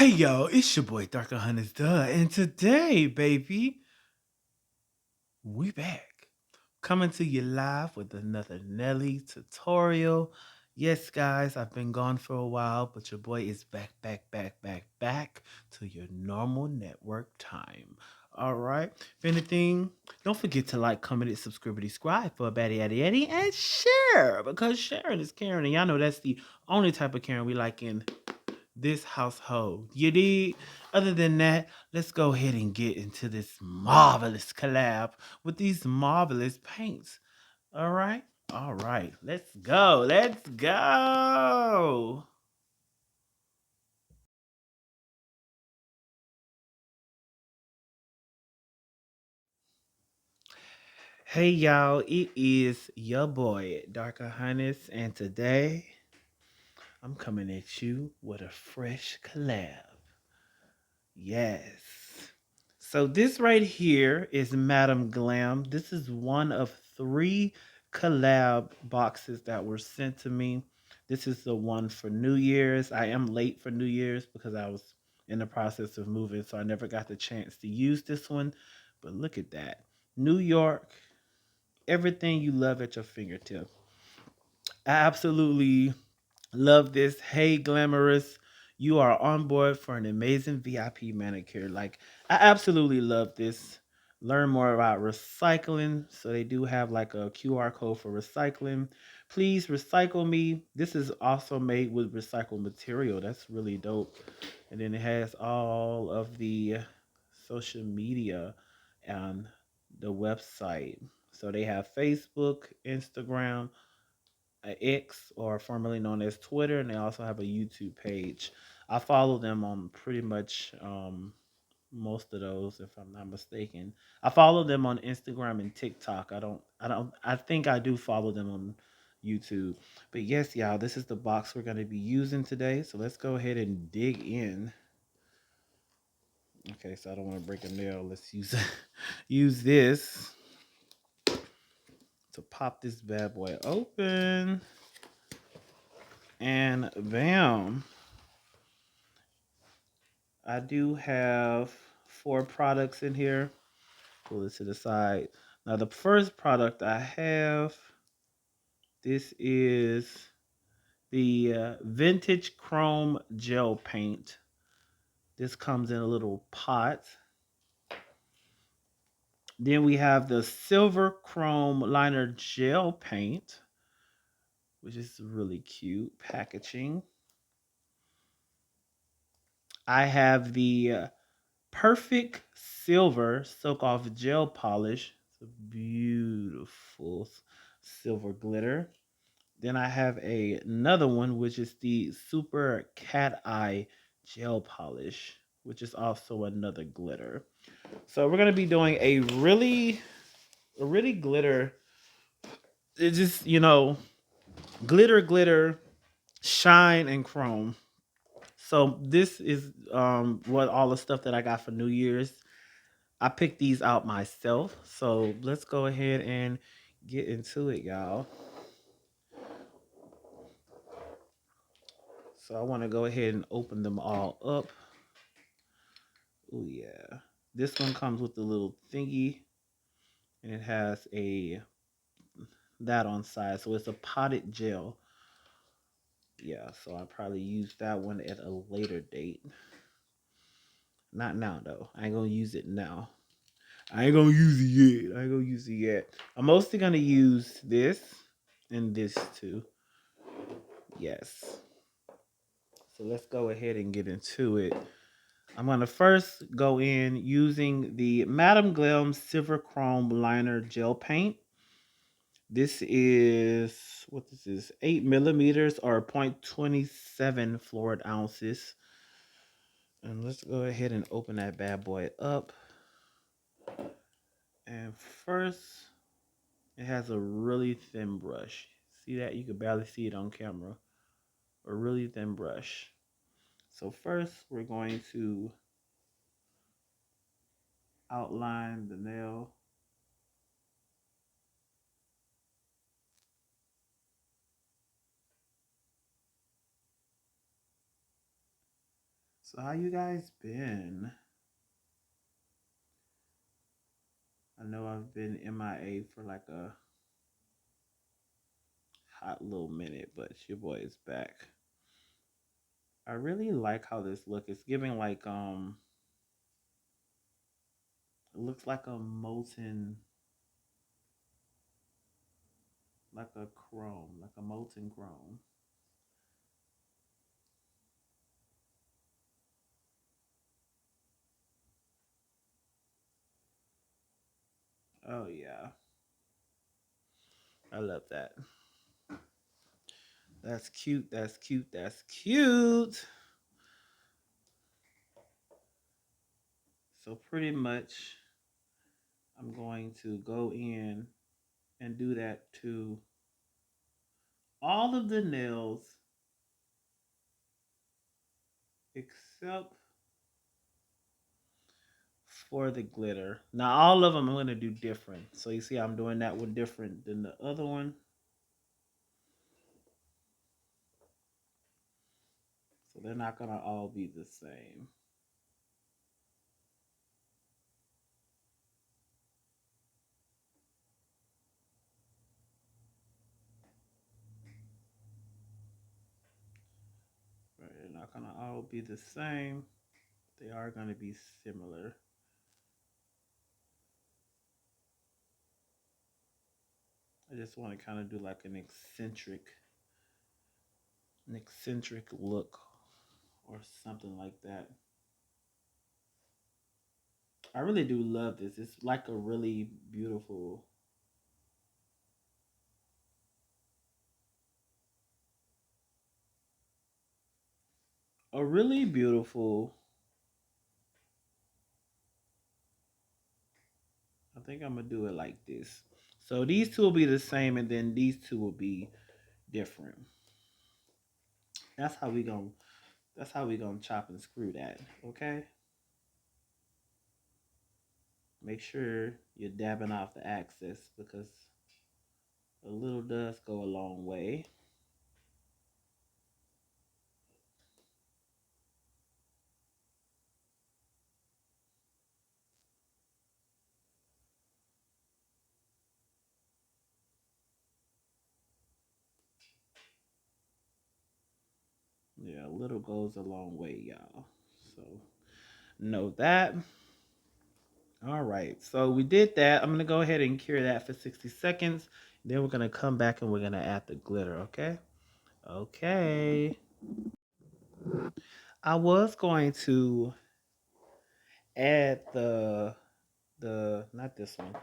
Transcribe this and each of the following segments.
Hey yo, it's your boy Darker Hunters Duh, and today, baby, we back. Coming to you live with another Nelly tutorial. Yes, guys, I've been gone for a while, but your boy is back to your normal network time. All right. If anything, don't forget to like, comment, and subscribe for a baddie addy addy and share because sharing is caring. And y'all know that's the only type of caring we like in this household. You did. Other than that, let's go ahead and get into this marvelous collab with these marvelous paints. All right. All right. Let's go. Let's go. Hey y'all, it is your boy Darker Highness, and today I'm coming at you with a fresh collab. Yes. So this right here is Madam Glam. This is one of 3 collab boxes that were sent to me. This is the one for New Year's. I am late for New Year's because I was in the process of moving, so I never got the chance to use this one. But look at that. New York, everything you love at your fingertip. I absolutely love this. Hey, glamorous. You are on board for an amazing VIP manicure. Like, I absolutely love this. Learn more about recycling. So, they do have like a QR code for recycling. Please recycle me. This is also made with recycled material. That's really dope. And then it has all of the social media and the website. So, they have Facebook, Instagram, X, or formerly known as Twitter, and they also have a YouTube page. I follow them on pretty much most of those, if I'm not mistaken. I follow them on Instagram and TikTok. I think I do follow them on YouTube. But yes, y'all, this is the box we're going to be using today. So let's go ahead and dig in. Okay, so I don't want to break a nail. Let's use use this to pop this bad boy open. And bam. I do have 4 products in here. Pull it to the side. Now, the first product I have, this is the Vintage Chrome Gel Paint. This comes in a little pot. Then we have the Silver Chrome Liner Gel Paint, which is really cute packaging. I have the Perfect Silver Soak Off Gel Polish. It's a beautiful silver glitter. Then I have another one, which is the Super Cat Eye Gel Polish, which is also another glitter. So we're gonna be doing a really glitter. It's just glitter, shine, and chrome. So this is what all the stuff that I got for New Year's. I picked these out myself. So let's go ahead and get into it, y'all. So I want to go ahead and open them all up. Oh yeah. This one comes with the little thingy, and it has that on side. So it's a potted gel. Yeah, so I'll probably use that one at a later date. Not now though. I ain't gonna use it now. I ain't gonna use it yet. I ain't gonna use it yet. I'm mostly gonna use this and this too. Yes. So let's go ahead and get into it. I'm going to first go in using the Madam Glam Silver Chrome Liner Gel Paint. This is, what this is, 8 millimeters or 0.27 fluid ounces. And let's go ahead and open that bad boy up. And first, it has a really thin brush. See that? You can barely see it on camera. A really thin brush. So first, we're going to outline the nail. So how you guys been? I know I've been MIA for like a hot little minute, but your boy is back. I really like how this look. It's giving like it looks like a molten, like a chrome, like a molten chrome. Oh yeah. I love that. That's cute. That's cute. That's cute. So pretty much I'm going to go in and do that to all of the nails except for the glitter. Now all of them I'm going to do different. So you see I'm doing that one different than the other one. So they're not going to all be the same. Right, they're not going to all be the same. They are going to be similar. I just want to kind of do like an eccentric look or something like that. I really do love this. It's like a really beautiful. I think I'm gonna do it like this. So these two will be the same, and then these two will be different. That's how we gonna. That's how we gonna chop and screw that. Okay. Make sure you're dabbing off the axis because a little does go a long way. Yeah, a little goes a long way, y'all. So know that. All right, so we did that. I'm gonna go ahead and cure that for 60 seconds. Then we're gonna come back and we're gonna add the glitter, okay? Okay. I was going to add the not this one.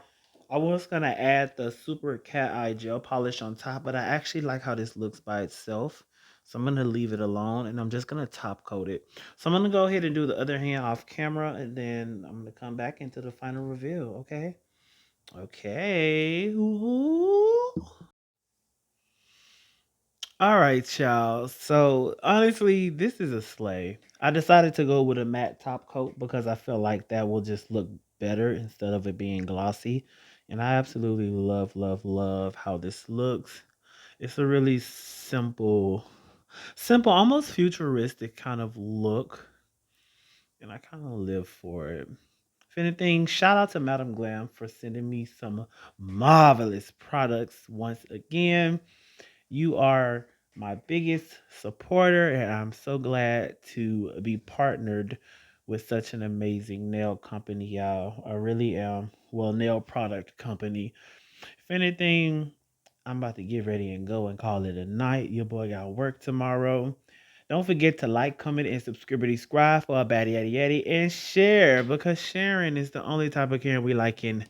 I was gonna add the super cat eye gel polish on top, but I actually like how this looks by itself. So I'm gonna leave it alone and I'm just gonna top coat it. So I'm gonna go ahead and do the other hand off camera and then I'm gonna come back into the final reveal, okay? Okay. Ooh. All right, y'all. So honestly, this is a slay. I decided to go with a matte top coat because I feel like that will just look better instead of it being glossy. And I absolutely love, love, love how this looks. It's a really simple, almost futuristic kind of look. And I kind of live for it. If anything, shout out to Madam Glam for sending me some marvelous products once again. You are my biggest supporter, and I'm so glad to be partnered with such an amazing nail company, y'all. I really am. Well, nail product company. If anything, I'm about to get ready and go and call it a night. Your boy got work tomorrow. Don't forget to like, comment, and subscribe for a baddie yaddy yaddy and share because sharing is the only type of caring we like in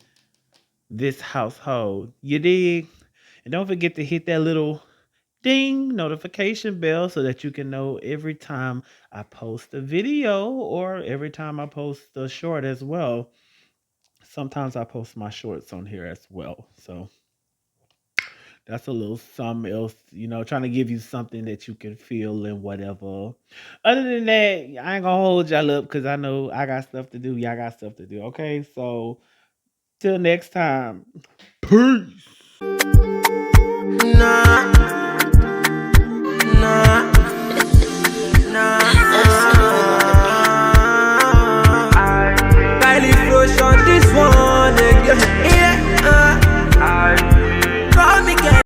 this household. You dig? And don't forget to hit that little ding notification bell so that you can know every time I post a video or every time I post a short as well. Sometimes I post my shorts on here as well. So that's a little something else, trying to give you something that you can feel and whatever. Other than that, I ain't gonna hold y'all up because I know I got stuff to do. Y'all got stuff to do. Okay, so till next time. Peace. Nah, nah.